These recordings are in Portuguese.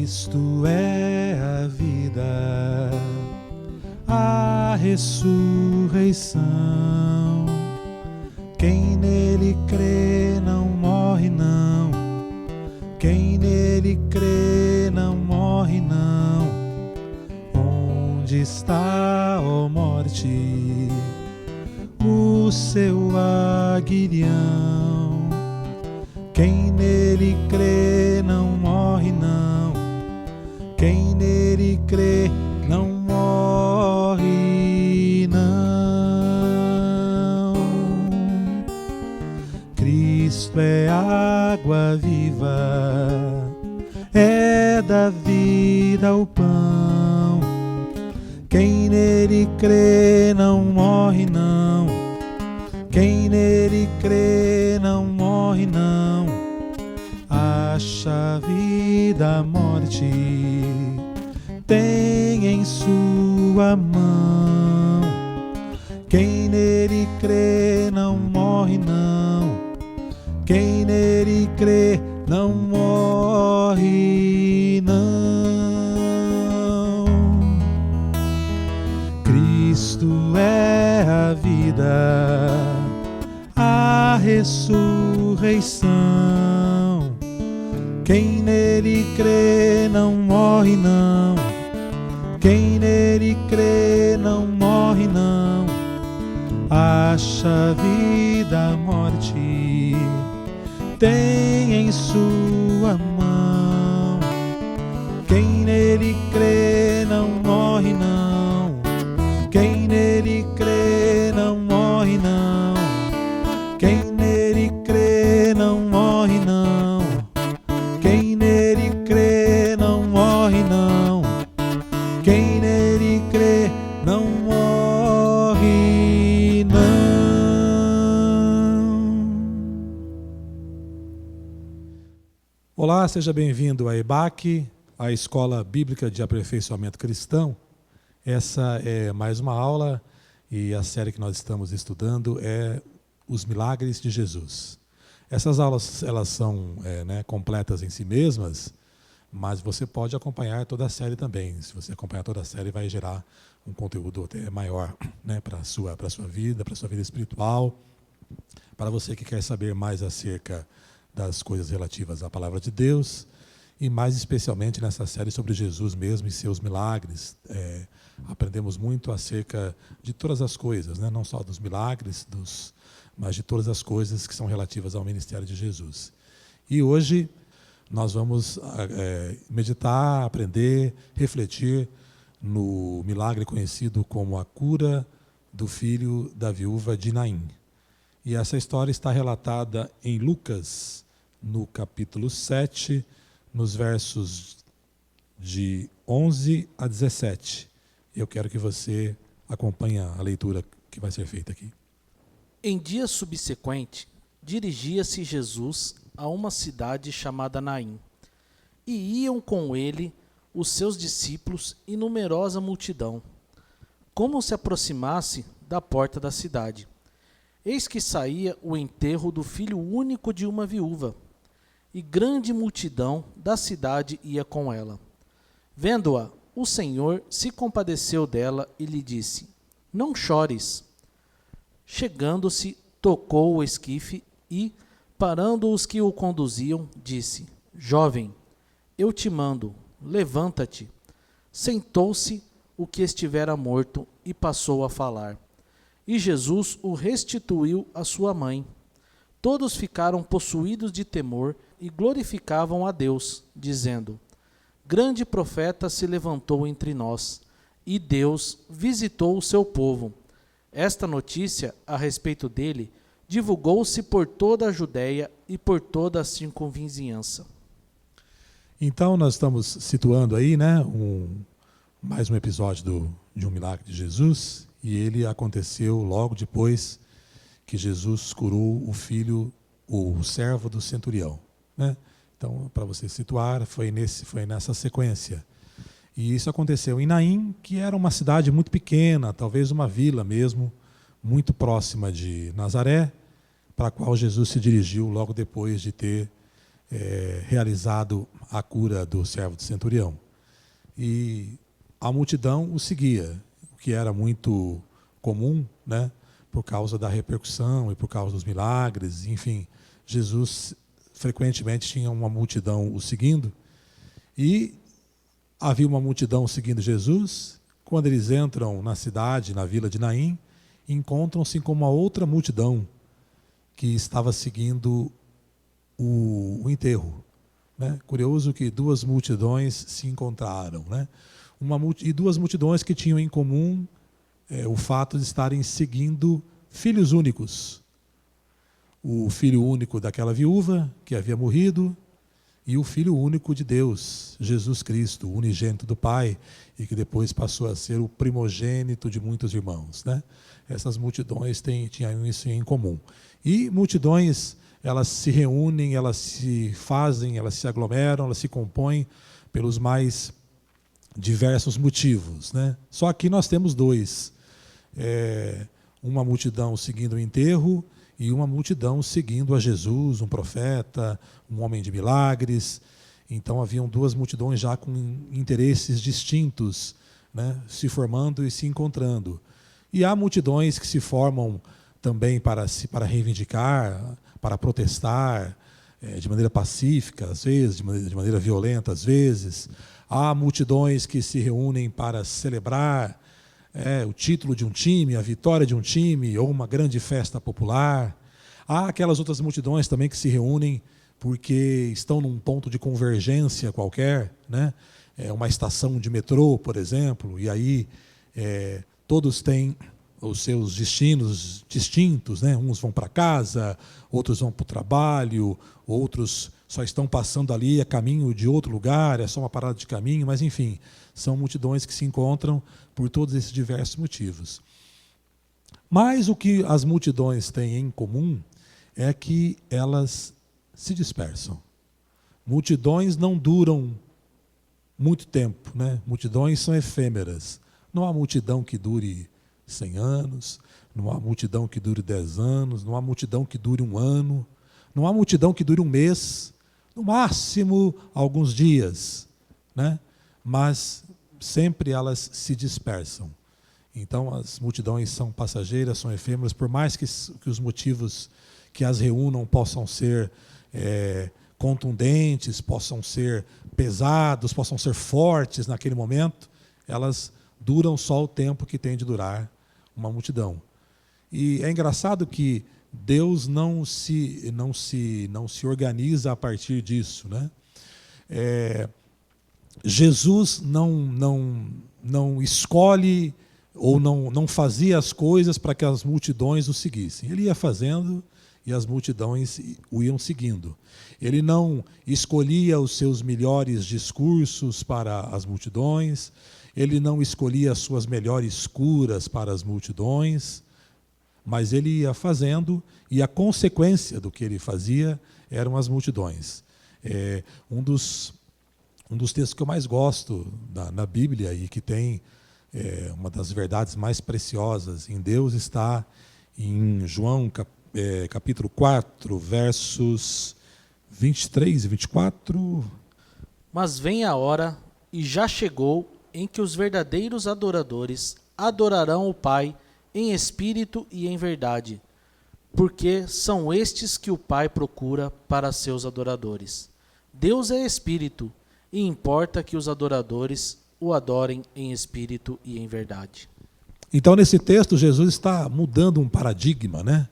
Cristo é a vida, a ressurreição. Quem nele crê não morre não, quem nele crê não morre não. Onde está, ó morte, o seu aguilhão? Quem nele crê não morre não, quem nele crê não morre não. Cristo é água viva, é da vida o pão. Quem nele crê não morre não, quem nele crê não morre não. Acha vida, a morte tem em sua mão. Quem nele crê não morre não, quem nele crê não morre não. Cristo é a vida, a ressurreição. Quem nele crê não morre não, quem nele crê não morre não. Acha vida, a morte tem em sua mão. Quem nele crê não morre não, quem nele crê não morre não, quem nele crê não morre não, quem nele crê não morre não, quem nele crê não morre não. Olá, seja bem-vindo à EBAC, a Escola Bíblica de Aperfeiçoamento Cristão. Essa é mais uma aula e a série que nós estamos estudando é Os Milagres de Jesus. Essas aulas elas são completas em si mesmas, mas você pode acompanhar toda a série também. Se você acompanhar toda a série, vai gerar um conteúdo até maior, para a sua vida, para a sua vida espiritual, para você que quer saber mais acerca das coisas relativas à Palavra de Deus, e mais especialmente nessa série sobre Jesus mesmo e seus milagres. Aprendemos muito acerca de todas as coisas, não só dos milagres, mas de todas as coisas que são relativas ao ministério de Jesus. E hoje nós vamos meditar, aprender, refletir no milagre conhecido como a cura do filho da viúva de Naim. E essa história está relatada em Lucas, no capítulo 7, nos versos de 11 a 17. Eu quero que você acompanhe a leitura que vai ser feita aqui. Em dia subsequente, dirigia-se Jesus a uma cidade chamada Naim, e iam com ele os seus discípulos e numerosa multidão. Como se aproximasse da porta da cidade, eis que saía o enterro do filho único de uma viúva, e grande multidão da cidade ia com ela. Vendo-a, o Senhor se compadeceu dela e lhe disse: Não chores. Chegando-se, tocou o esquife e, parando os que o conduziam, disse: Jovem, eu te mando, levanta-te. Sentou-se o que estivera morto e passou a falar. E Jesus o restituiu à sua mãe. Todos ficaram possuídos de temor e glorificavam a Deus, dizendo: Grande profeta se levantou entre nós, e Deus visitou o seu povo. Esta notícia a respeito dele divulgou-se por toda a Judéia e por toda a circunvizinhança. Então nós estamos situando aí, mais um episódio de um milagre de Jesus, e ele aconteceu logo depois que Jesus curou o servo do centurião. Então, para você situar, foi nessa sequência. E isso aconteceu em Naim, que era uma cidade muito pequena, talvez uma vila mesmo, muito próxima de Nazaré, para a qual Jesus se dirigiu logo depois de ter realizado a cura do servo do centurião. E a multidão o seguia, o que era muito comum, né, por causa da repercussão e por causa dos milagres. Enfim, Jesus frequentemente tinha uma multidão o seguindo, e havia uma multidão seguindo Jesus. Quando eles entram na cidade, na vila de Naim, encontram-se com uma outra multidão que estava seguindo o enterro. Né? Curioso que duas multidões se encontraram. Né? E duas multidões que tinham em comum o fato de estarem seguindo filhos únicos. O filho único daquela viúva que havia morrido e o filho único de Deus, Jesus Cristo, o unigênito do Pai, e que depois passou a ser o primogênito de muitos irmãos. Né? Essas multidões tinham isso em comum. E multidões, elas se reúnem, elas se fazem, elas se aglomeram, elas se compõem pelos mais diversos motivos. Né? Só aqui nós temos dois. Uma multidão seguindo o enterro e uma multidão seguindo a Jesus, um profeta, um homem de milagres. Então haviam duas multidões já com interesses distintos, né, se formando e se encontrando. E há multidões que se formam também para reivindicar, para protestar, de maneira pacífica, às vezes, de maneira violenta, às vezes. Há multidões que se reúnem para celebrar o título de um time, a vitória de um time, ou uma grande festa popular. Há aquelas outras multidões também que se reúnem porque estão num ponto de convergência qualquer, né? Uma estação de metrô, por exemplo, e aí todos têm os seus destinos distintos, né? Uns vão para casa, outros vão para o trabalho, outros só estão passando ali a caminho de outro lugar, é só uma parada de caminho, mas enfim, são multidões que se encontram por todos esses diversos motivos. Mas o que as multidões têm em comum é que elas se dispersam. Multidões não duram muito tempo, né? Multidões são efêmeras. Não há multidão que dure 100 anos, não há multidão que dure 10 anos, não há multidão que dure 1 ano, não há multidão que dure 1 mês, no máximo alguns dias, né? Mas sempre elas se dispersam. Então as multidões são passageiras, são efêmeras, por mais que os motivos que as reúnam possam ser contundentes, possam ser pesados, possam ser fortes naquele momento, elas duram só o tempo que tem de durar uma multidão. E é engraçado que Deus não se organiza a partir disso, né? Jesus não escolhe ou não fazia as coisas para que as multidões o seguissem. Ele ia fazendo e as multidões o iam seguindo. Ele não escolhia os seus melhores discursos para as multidões, ele não escolhia as suas melhores curas para as multidões, mas ele ia fazendo, e a consequência do que ele fazia eram as multidões. Um dos textos que eu mais gosto na Bíblia e que tem uma das verdades mais preciosas em Deus está em João capítulo 4, versos 23 e 24. Mas vem a hora, e já chegou, em que os verdadeiros adoradores adorarão o Pai em espírito e em verdade, porque são estes que o Pai procura para seus adoradores. Deus é espírito, e importa que os adoradores o adorem em espírito e em verdade. Então, nesse texto, Jesus está mudando um paradigma, né?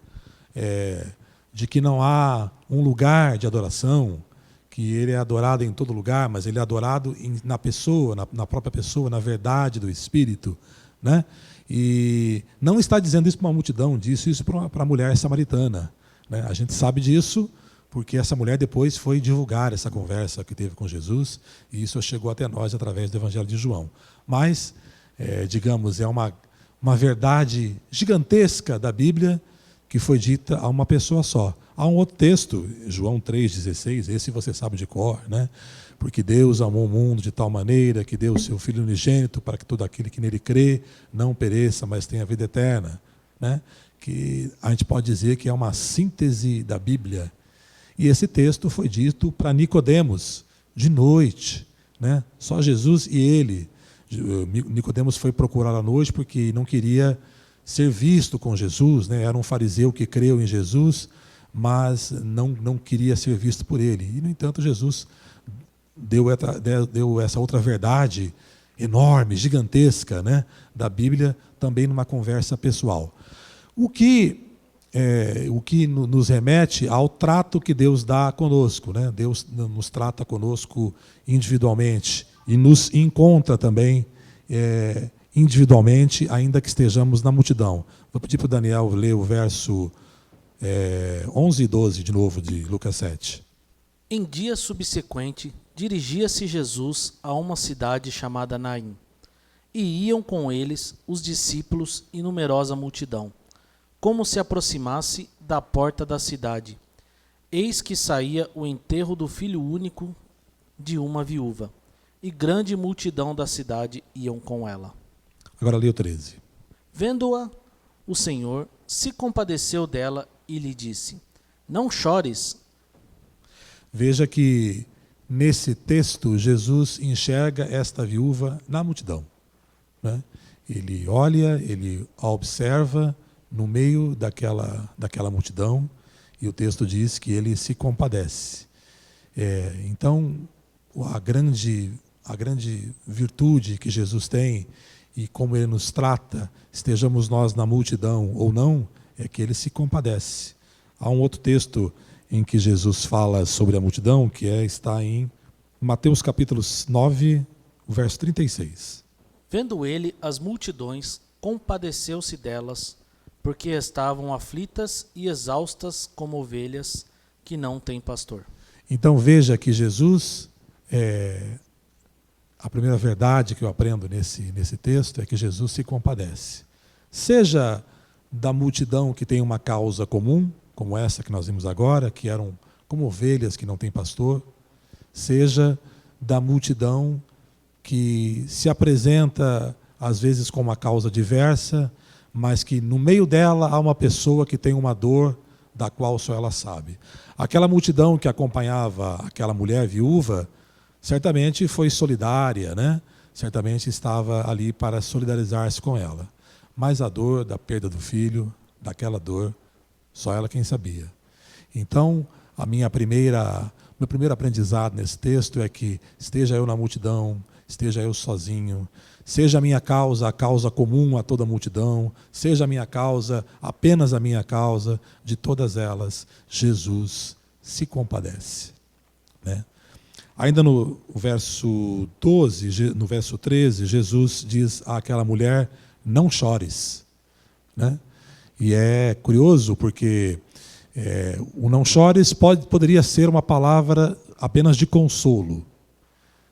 De que não há um lugar de adoração, que ele é adorado em todo lugar, mas ele é adorado na pessoa, na própria pessoa, na verdade do Espírito, né? E não está dizendo isso para uma multidão, disse isso para a mulher samaritana, né? A gente sabe disso porque essa mulher depois foi divulgar essa conversa que teve com Jesus, e isso chegou até nós através do Evangelho de João. Mas, digamos, é uma verdade gigantesca da Bíblia que foi dita a uma pessoa só. Há um outro texto, João 3,16, esse você sabe de cor, né? Porque Deus amou o mundo de tal maneira que deu o seu Filho unigênito para que todo aquele que nele crê não pereça, mas tenha vida eterna, né? Que a gente pode dizer que é uma síntese da Bíblia. E esse texto foi dito para Nicodemos, de noite, né? Só Jesus e ele. Nicodemos foi procurar à noite porque não queria ser visto com Jesus, né? Era um fariseu que creu em Jesus, mas não queria ser visto por ele. E, no entanto, Jesus deu essa outra verdade enorme, gigantesca, né, da Bíblia, também numa conversa pessoal. O que nos remete ao trato que Deus dá conosco, né? Deus nos trata conosco individualmente e nos encontra também individualmente, ainda que estejamos na multidão. Vou pedir para o Daniel ler o verso 11 e 12 de novo de Lucas 7. Em dia subsequente, dirigia-se Jesus a uma cidade chamada Naim, e iam com eles os discípulos e numerosa multidão. Como se aproximasse da porta da cidade, eis que saía o enterro do filho único de uma viúva, e grande multidão da cidade iam com ela. Agora lê o 13. Vendo-a, o Senhor se compadeceu dela e lhe disse: Não chores. Veja que nesse texto Jesus enxerga esta viúva na multidão, né? Ele olha, ele a observa no meio daquela multidão, e o texto diz que ele se compadece. Então, a grande virtude que Jesus tem, e como ele nos trata, estejamos nós na multidão ou não, é que ele se compadece. Há um outro texto em que Jesus fala sobre a multidão, que está em Mateus capítulo 9, verso 36. Vendo ele as multidões, compadeceu-se delas, porque estavam aflitas e exaustas como ovelhas que não têm pastor. Então veja que Jesus, a primeira verdade que eu aprendo nesse texto é que Jesus se compadece. Seja da multidão que tem uma causa comum, como essa que nós vimos agora, que eram como ovelhas que não têm pastor, seja da multidão que se apresenta às vezes com uma causa diversa, mas que no meio dela há uma pessoa que tem uma dor da qual só ela sabe. Aquela multidão que acompanhava aquela mulher viúva, certamente foi solidária, né? Certamente estava ali para solidarizar-se com ela. Mas a dor da perda do filho, daquela dor, só ela quem sabia. Então, meu primeiro aprendizado nesse texto é que esteja eu na multidão, esteja eu sozinho, seja a minha causa a causa comum a toda a multidão, seja a minha causa apenas a minha causa, de todas elas, Jesus se compadece, né? Ainda no verso 12, no verso 13, Jesus diz àquela mulher: não chores, né? E é curioso porque o não chores poderia ser uma palavra apenas de consolo,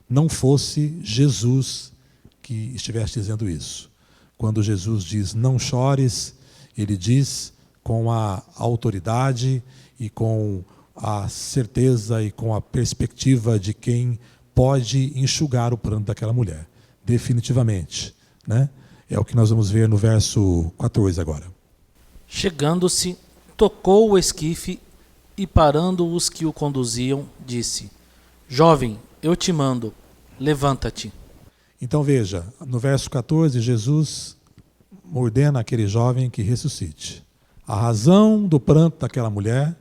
não fosse Jesus que estivesse dizendo isso. Quando Jesus diz não chores, ele diz com a autoridade e com a certeza e com a perspectiva de quem pode enxugar o pranto daquela mulher, definitivamente, né? É o que nós vamos ver no verso 14 agora. Chegando-se, tocou o esquife e, parando os que o conduziam, disse: Jovem, eu te mando, levanta-te. Então veja, no verso 14, Jesus ordena àquele jovem que ressuscite. A razão do pranto daquela mulher,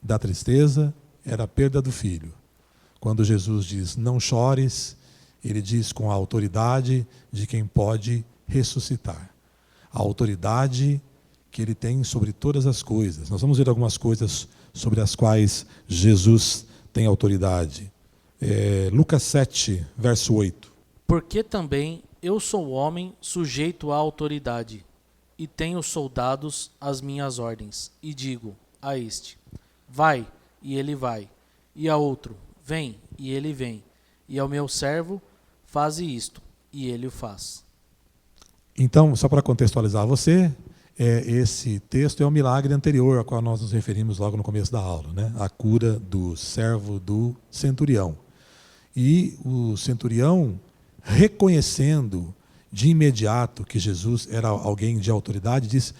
da tristeza, era a perda do filho. Quando Jesus diz não chores, ele diz com a autoridade de quem pode ressuscitar. A autoridade que ele tem sobre todas as coisas. Nós vamos ver algumas coisas sobre as quais Jesus tem autoridade. Lucas 7, verso 8. Porque também eu sou homem sujeito à autoridade, e tenho soldados às minhas ordens, e digo a este: vai, e ele vai, e a outro: vem, e ele vem, e ao meu servo: faze isto, e ele o faz. Então, só para contextualizar você, esse texto é o milagre anterior ao qual nós nos referimos logo no começo da aula, né? A cura do servo do centurião. E o centurião, reconhecendo de imediato que Jesus era alguém de autoridade, disse: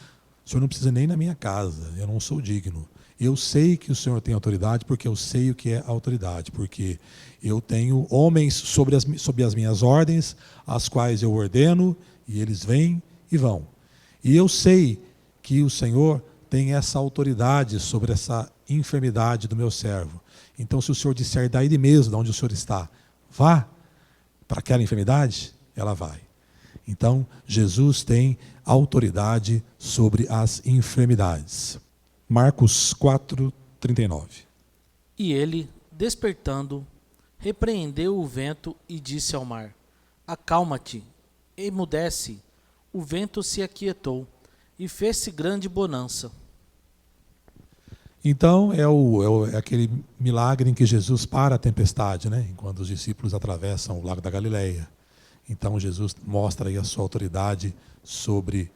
o senhor não precisa nem ir na minha casa, eu não sou digno. Eu sei que o Senhor tem autoridade porque eu sei o que é autoridade, porque eu tenho homens sob as minhas ordens, as quais eu ordeno, e eles vêm e vão. E eu sei que o Senhor tem essa autoridade sobre essa enfermidade do meu servo. Então, se o Senhor disser daí mesmo, de onde o Senhor está, vá para aquela enfermidade, ela vai. Então, Jesus tem autoridade sobre as enfermidades. Marcos 4:39. E ele, despertando, repreendeu o vento e disse ao mar: Acalma-te, emudece. O vento se aquietou e fez-se grande bonança. Então, é aquele milagre em que Jesus para a tempestade, né? Enquanto os discípulos atravessam o lago da Galileia. Então, Jesus mostra aí a sua autoridade sobre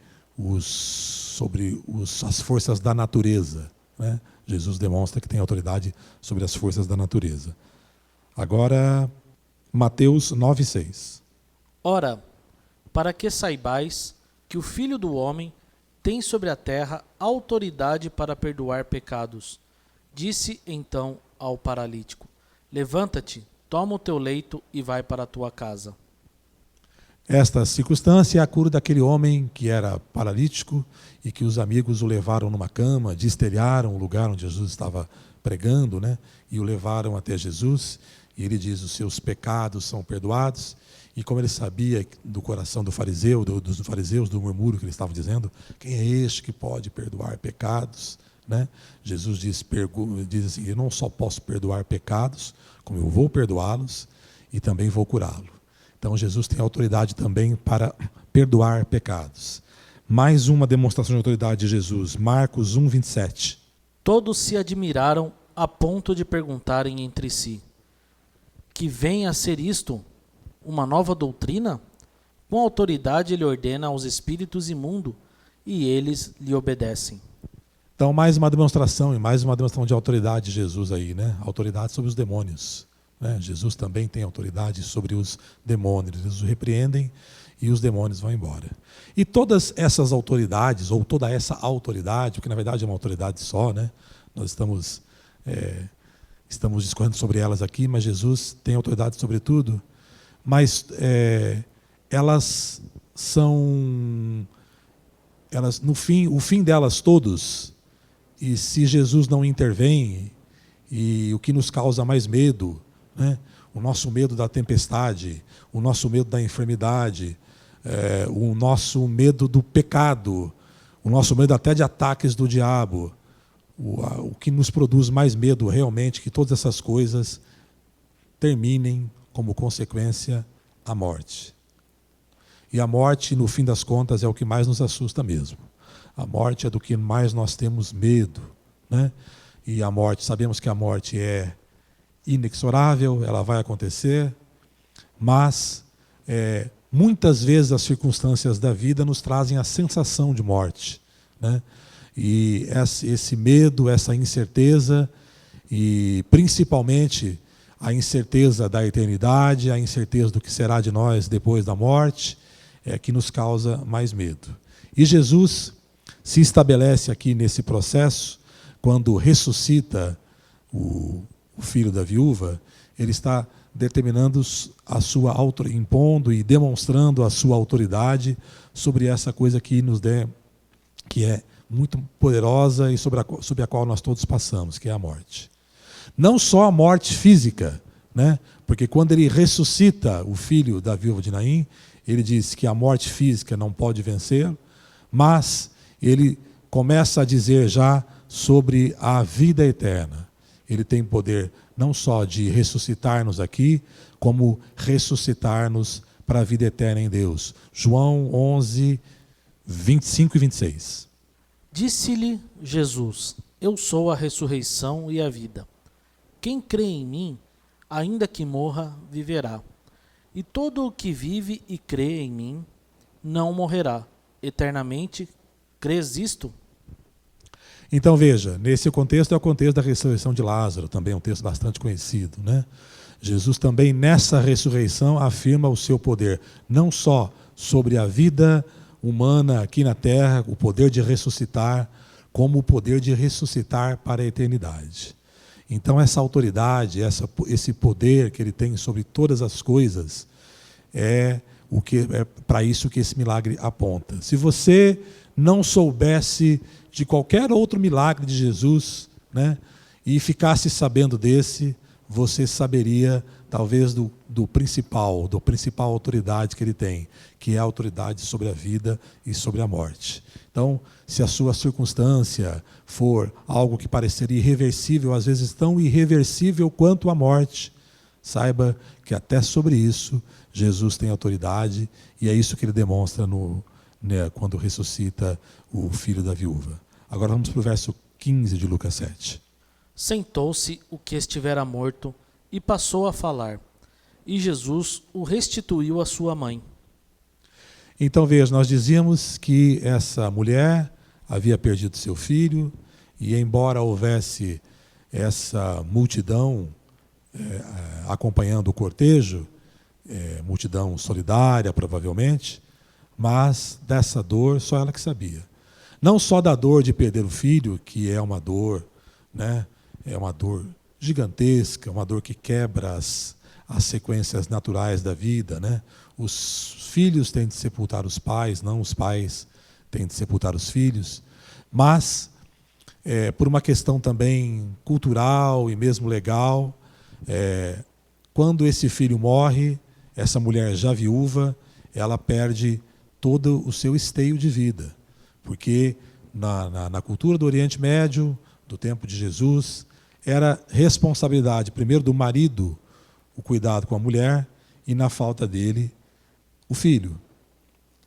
as forças da natureza, né? Jesus demonstra que tem autoridade sobre as forças da natureza. Agora, Mateus 9:6. Ora, para que saibais que o Filho do Homem tem sobre a terra autoridade para perdoar pecados. Disse então ao paralítico: Levanta-te, toma o teu leito e vai para a tua casa. Esta circunstância é a cura daquele homem que era paralítico e que os amigos o levaram numa cama, destelharam o lugar onde Jesus estava pregando, né? E o levaram até Jesus. E ele diz: os seus pecados são perdoados. E como ele sabia do coração dos fariseus, do murmúrio que eles estavam dizendo, quem é este que pode perdoar pecados? Né? Jesus diz assim: eu não só posso perdoar pecados, como eu vou perdoá-los e também vou curá-lo. Então Jesus tem autoridade também para perdoar pecados. Mais uma demonstração de autoridade de Jesus, Marcos 1:27. Todos se admiraram a ponto de perguntarem entre si: que vem a ser isto? Uma nova doutrina? Com autoridade ele ordena aos espíritos imundos e eles lhe obedecem. Então, mais uma demonstração de autoridade de Jesus aí, né? Autoridade sobre os demônios, né? Jesus também tem autoridade sobre os demônios. Eles os repreendem e os demônios vão embora. E todas essas autoridades, ou toda essa autoridade, porque na verdade é uma autoridade só, né? Nós estamos discorrendo sobre elas aqui, mas Jesus tem autoridade sobre tudo. Mas elas são, no fim, o fim delas todos, e se Jesus não intervém, e o que nos causa mais medo, né? O nosso medo da tempestade, o nosso medo da enfermidade, o nosso medo do pecado, o nosso medo até de ataques do diabo, o que nos produz mais medo realmente, que todas essas coisas terminem como consequência a morte. E a morte, no fim das contas, é o que mais nos assusta mesmo. A morte é do que mais nós temos medo, né? E a morte, sabemos que a morte é inexorável, ela vai acontecer, mas muitas vezes as circunstâncias da vida nos trazem a sensação de morte, né? E esse medo, essa incerteza, e principalmente a incerteza da eternidade, a incerteza do que será de nós depois da morte, é que nos causa mais medo. E Jesus se estabelece aqui nesse processo, quando ressuscita o filho da viúva, ele está determinando impondo e demonstrando a sua autoridade sobre essa coisa que que é muito poderosa e sobre a qual nós todos passamos, que é a morte. Não só a morte física, né? Porque quando ele ressuscita o filho da viúva de Naim, ele diz que a morte física não pode vencer, mas ele começa a dizer já sobre a vida eterna. Ele tem poder não só de ressuscitar-nos aqui, como ressuscitar-nos para a vida eterna em Deus. João 11, 25 e 26. Disse-lhe Jesus: Eu sou a ressurreição e a vida. Quem crê em mim, ainda que morra, viverá. E todo o que vive e crê em mim, não morrerá eternamente. Crês isto? Então veja, nesse contexto é o contexto da ressurreição de Lázaro, também é um texto bastante conhecido, né? Jesus também nessa ressurreição afirma o seu poder, não só sobre a vida humana aqui na terra, o poder de ressuscitar, como o poder de ressuscitar para a eternidade. Então, essa autoridade, esse poder que ele tem sobre todas as coisas, é para isso que esse milagre aponta. Se você não soubesse de qualquer outro milagre de Jesus, né, e ficasse sabendo desse, você saberia talvez do principal autoridade que ele tem, que é a autoridade sobre a vida e sobre a morte. Então, se a sua circunstância for algo que pareceria irreversível, às vezes tão irreversível quanto a morte, saiba que até sobre isso Jesus tem autoridade, e é isso que ele demonstra quando ressuscita o filho da viúva. Agora vamos para o verso 15 de Lucas 7. Sentou-se o que estivera morto e passou a falar, e Jesus o restituiu à sua mãe. Então veja, nós dizíamos que essa mulher havia perdido seu filho, e embora houvesse essa multidão acompanhando o cortejo, multidão solidária provavelmente, mas dessa dor só ela que sabia. Não só da dor de perder o filho, que é uma dor, né, é uma dor gigantesca, uma dor que quebra as sequências naturais da vida, né? Os filhos têm de sepultar os pais, não os pais têm de sepultar os filhos, mas por uma questão também cultural e mesmo legal, quando esse filho morre, essa mulher já viúva, ela perde todo o seu esteio de vida, porque na cultura do Oriente Médio, do tempo de Jesus, era responsabilidade primeiro do marido o cuidado com a mulher, e na falta dele o filho.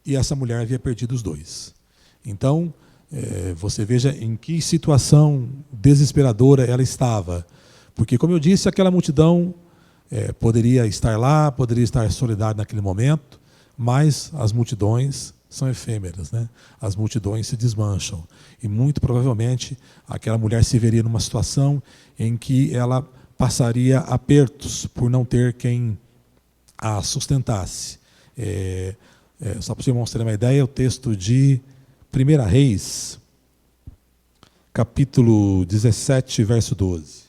E essa mulher havia perdido os dois. Então, você veja em que situação desesperadora ela estava. Porque, como eu disse, aquela multidão poderia estar lá, poderia estar solidária naquele momento, mas as multidões são efêmeras, né? As multidões se desmancham. E muito provavelmente aquela mulher se veria numa situação em que ela passaria apertos por não ter quem a sustentasse. Só para você mostrar uma ideia, o texto de 1 Reis, capítulo 17, verso 12.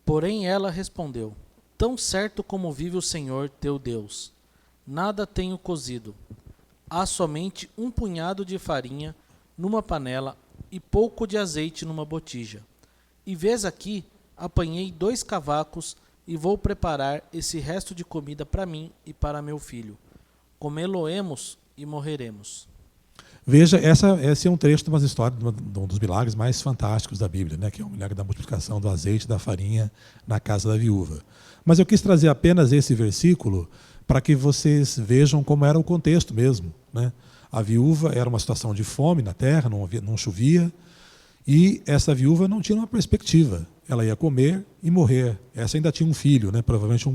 Porém ela respondeu, tão certo como vive o Senhor teu Deus, nada tenho cozido. Há somente um punhado de farinha numa panela e pouco de azeite numa botija. E vês aqui, apanhei 2 cavacos e vou preparar esse resto de comida para mim e para meu filho. Comê-lo-emos e morreremos. Veja, esse é um trecho de uma história, de um dos milagres mais fantásticos da Bíblia, né? Que é o milagre da multiplicação do azeite e da farinha na casa da viúva. Mas eu quis trazer apenas esse versículo para que vocês vejam como era o contexto mesmo, né? A viúva era uma situação de fome na terra, não chovia, e essa viúva não tinha uma perspectiva. Ela ia comer e morrer. Essa ainda tinha um filho, né? Provavelmente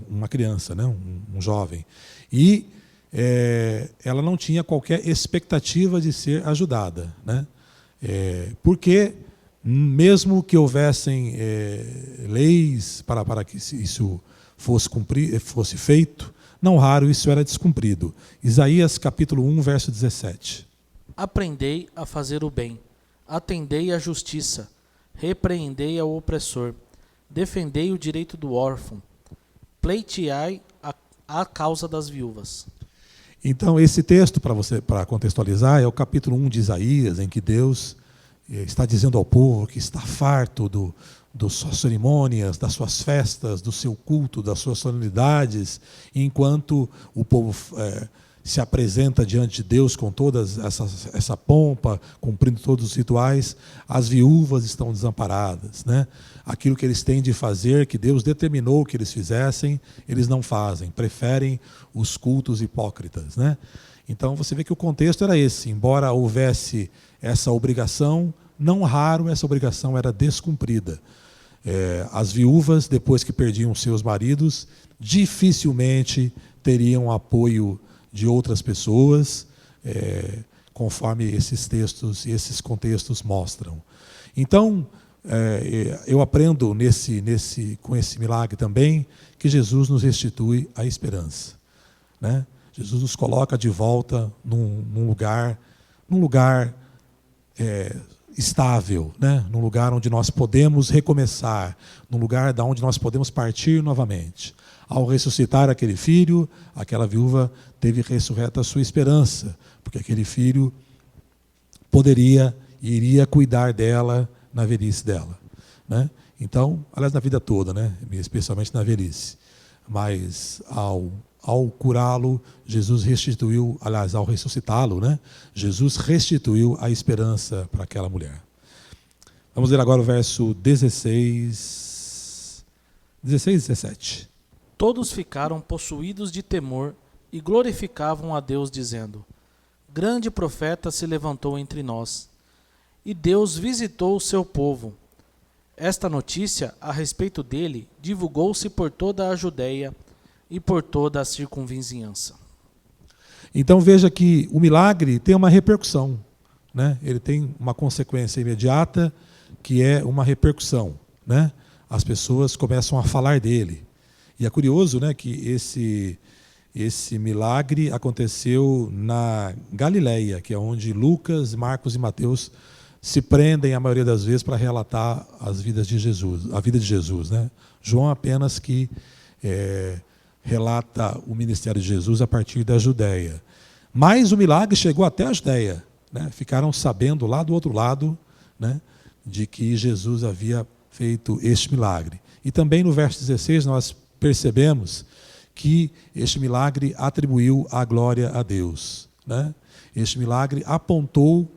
uma criança, né? Um jovem. E ela não tinha qualquer expectativa de ser ajudada, né? Porque, mesmo que houvessem leis para que isso fosse feito, não raro isso era descumprido. Isaías capítulo 1, verso 17. Aprendei a fazer o bem, atendei à justiça, repreendei ao opressor, defendei o direito do órfão, pleiteai a causa das viúvas. Então, esse texto, para contextualizar, é o capítulo 1 de Isaías, em que Deus está dizendo ao povo que está farto das suas cerimônias, das suas festas, do seu culto, das suas solenidades, enquanto o povo se apresenta diante de Deus com toda essa pompa, cumprindo todos os rituais, as viúvas estão desamparadas, né? Aquilo que eles têm de fazer, que Deus determinou que eles fizessem, eles não fazem, preferem os cultos hipócritas, né? Então você vê que o contexto era esse. Embora houvesse essa obrigação, não raro essa obrigação era descumprida. As viúvas, depois que perdiam seus maridos, dificilmente teriam apoio de outras pessoas, conforme esses textos e esses contextos mostram. Então, eu aprendo com esse milagre também que Jesus nos restitui a esperança, né? Jesus nos coloca de volta num lugar estável, né? Num lugar onde nós podemos recomeçar, num lugar da onde nós podemos partir novamente. Ao ressuscitar aquele filho, aquela viúva teve ressurreta a sua esperança, porque aquele filho poderia e iria cuidar dela na velhice dela, né? Então, aliás, na vida toda, né? Especialmente na velhice. Mas ao curá-lo, Jesus restituiu, aliás, ao ressuscitá-lo, né? Jesus restituiu a esperança para aquela mulher. Vamos ler agora o verso 16 e 17. Todos ficaram possuídos de temor e glorificavam a Deus, dizendo: Grande profeta se levantou entre nós, e Deus visitou o seu povo. Esta notícia a respeito dele divulgou-se por toda a Judéia e por toda a circunvizinhança. Então veja que o milagre tem uma repercussão, né? Ele tem uma consequência imediata, que é uma repercussão, né? As pessoas começam a falar dele. E é curioso, né, que esse milagre aconteceu na Galileia, que é onde Lucas, Marcos e Mateus se prendem a maioria das vezes para relatar as vidas de Jesus, a vida de Jesus, né? João apenas que relata o ministério de Jesus a partir da Judéia. Mas o milagre chegou até a Judéia, né? Ficaram sabendo lá do outro lado, né, de que Jesus havia feito este milagre. E também no verso 16 nós percebemos que este milagre atribuiu a glória a Deus, né? Este milagre apontou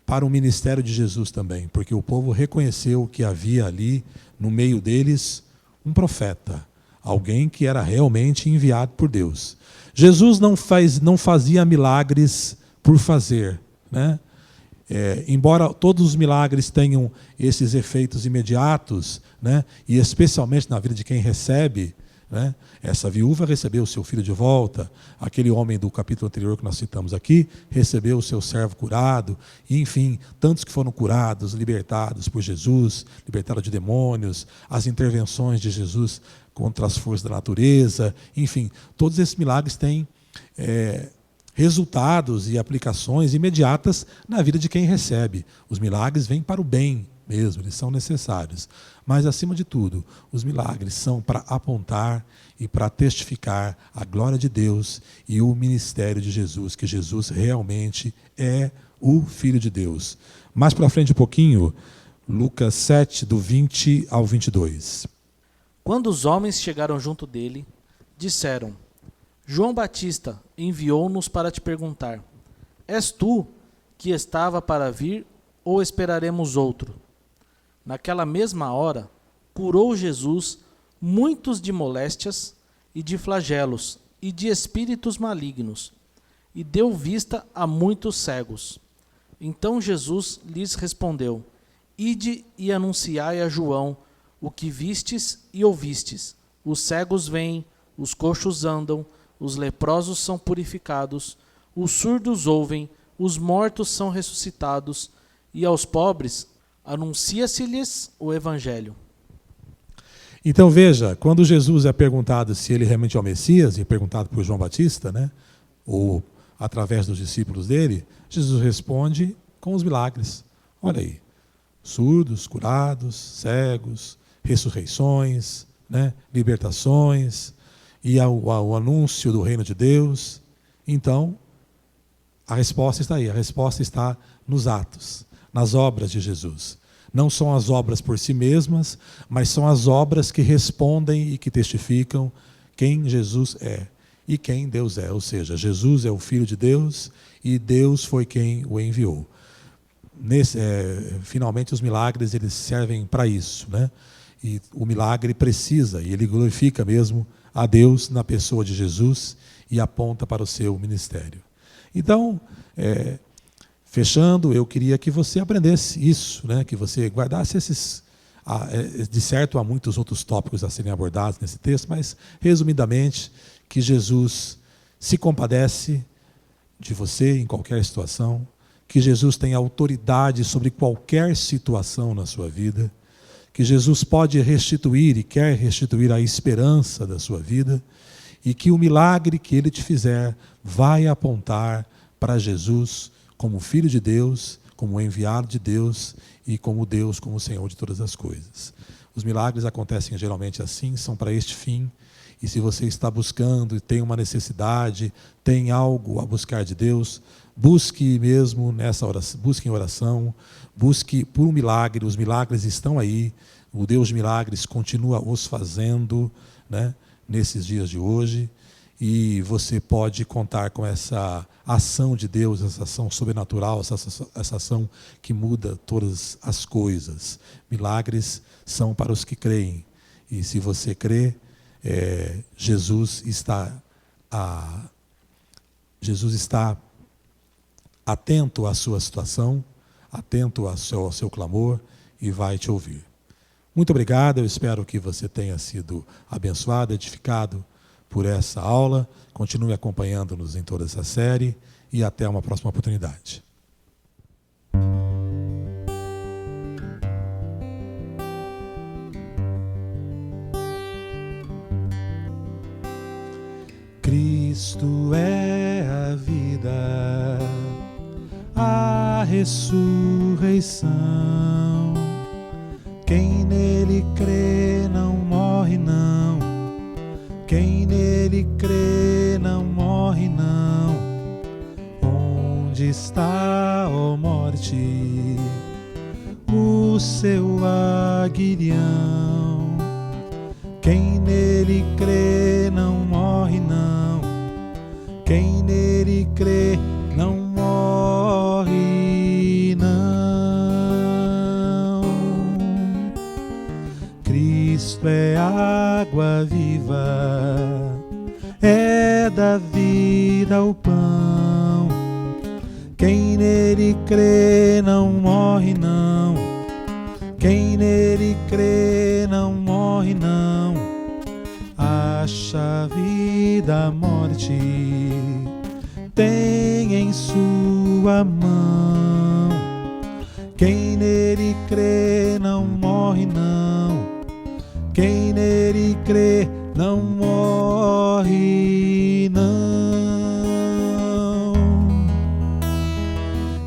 para o ministério de Jesus também, porque o povo reconheceu que havia ali, no meio deles, um profeta, alguém que era realmente enviado por Deus. Jesus não fazia milagres por fazer, né? Embora todos os milagres tenham esses efeitos imediatos, né, e especialmente na vida de quem recebe, né, essa viúva recebeu o seu filho de volta, aquele homem do capítulo anterior que nós citamos aqui recebeu o seu servo curado, e, enfim, tantos que foram curados, libertados por Jesus, libertados de demônios, as intervenções de Jesus contra as forças da natureza, enfim, todos esses milagres têm resultados e aplicações imediatas na vida de quem recebe. Os milagres vêm para o bem mesmo, eles são necessários. Mas, acima de tudo, os milagres são para apontar e para testificar a glória de Deus e o ministério de Jesus, que Jesus realmente é o Filho de Deus. Mais para frente um pouquinho, Lucas 7, do 20 ao 22. Quando os homens chegaram junto dele, disseram: João Batista enviou-nos para te perguntar: És tu que estava para vir ou esperaremos outro? Naquela mesma hora, curou Jesus muitos de moléstias e de flagelos e de espíritos malignos, e deu vista a muitos cegos. Então Jesus lhes respondeu: Ide e anunciai a João o que vistes e ouvistes. Os cegos veem, os coxos andam, os leprosos são purificados, os surdos ouvem, os mortos são ressuscitados, e aos pobres anuncia-se-lhes o Evangelho. Então veja, quando Jesus é perguntado se ele realmente é o Messias, e perguntado por João Batista, né, ou através dos discípulos dele, Jesus responde com os milagres. Olha aí, surdos, curados, cegos, ressurreições, né, libertações, e o anúncio do reino de Deus. Então, a resposta está aí, a resposta está nos atos, nas obras de Jesus. Não são as obras por si mesmas, mas são as obras que respondem e que testificam quem Jesus é e quem Deus é. Ou seja, Jesus é o Filho de Deus e Deus foi quem o enviou. Finalmente, os milagres eles servem para isso, né? E o milagre precisa, e ele glorifica mesmo a Deus na pessoa de Jesus e aponta para o seu ministério. Então, fechando, eu queria que você aprendesse isso, né? Que você guardasse esses... De certo, há muitos outros tópicos a serem abordados nesse texto, mas, resumidamente, que Jesus se compadece de você em qualquer situação, que Jesus tem autoridade sobre qualquer situação na sua vida, que Jesus pode restituir e quer restituir a esperança da sua vida, e que o milagre que Ele te fizer vai apontar para Jesus como Filho de Deus, como enviado de Deus e como Deus, como o Senhor de todas as coisas. Os milagres acontecem geralmente assim, são para este fim. E se você está buscando e tem uma necessidade, tem algo a buscar de Deus, busque mesmo nessa oração, busque em oração, busque por um milagre. Os milagres estão aí. O Deus de milagres continua os fazendo, né, nesses dias de hoje. E você pode contar com essa ação de Deus, essa ação sobrenatural, essa ação que muda todas as coisas. Milagres são para os que creem. E se você crê, Jesus está atento à sua situação, atento ao seu clamor e vai te ouvir. Muito obrigado, eu espero que você tenha sido abençoado, edificado por essa aula. Continue acompanhando-nos em toda essa série e até uma próxima oportunidade. Cristo é a vida, a ressurreição. Quem nele crê não morre não. Quem nele crê não morre não. Onde está, ó morte, o seu aguilhão? Quem nele crê não morre não. Quem nele crê não morre não. Cristo é água viva, é da vida o pão. Quem nele crê não morre não. Quem nele crê não morre não. A chave da morte tem em sua mão. Quem nele crê não morre não. Quem nele crê não morre não.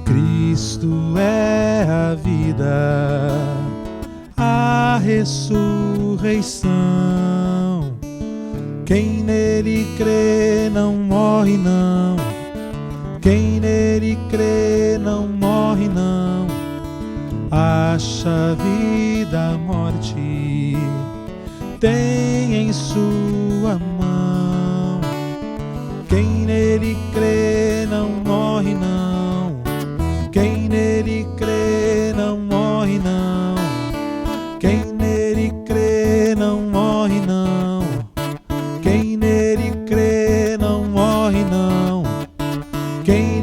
Cristo é a vida, a ressurreição. Quem nele crê não morre não. Quem nele crê não morre não. A chave da morte tem em sua mão. Quem nele crê não morre não. Quem nele crê não morre não. Quem nele crê não morre não. Quem nele crê não morre não. Quem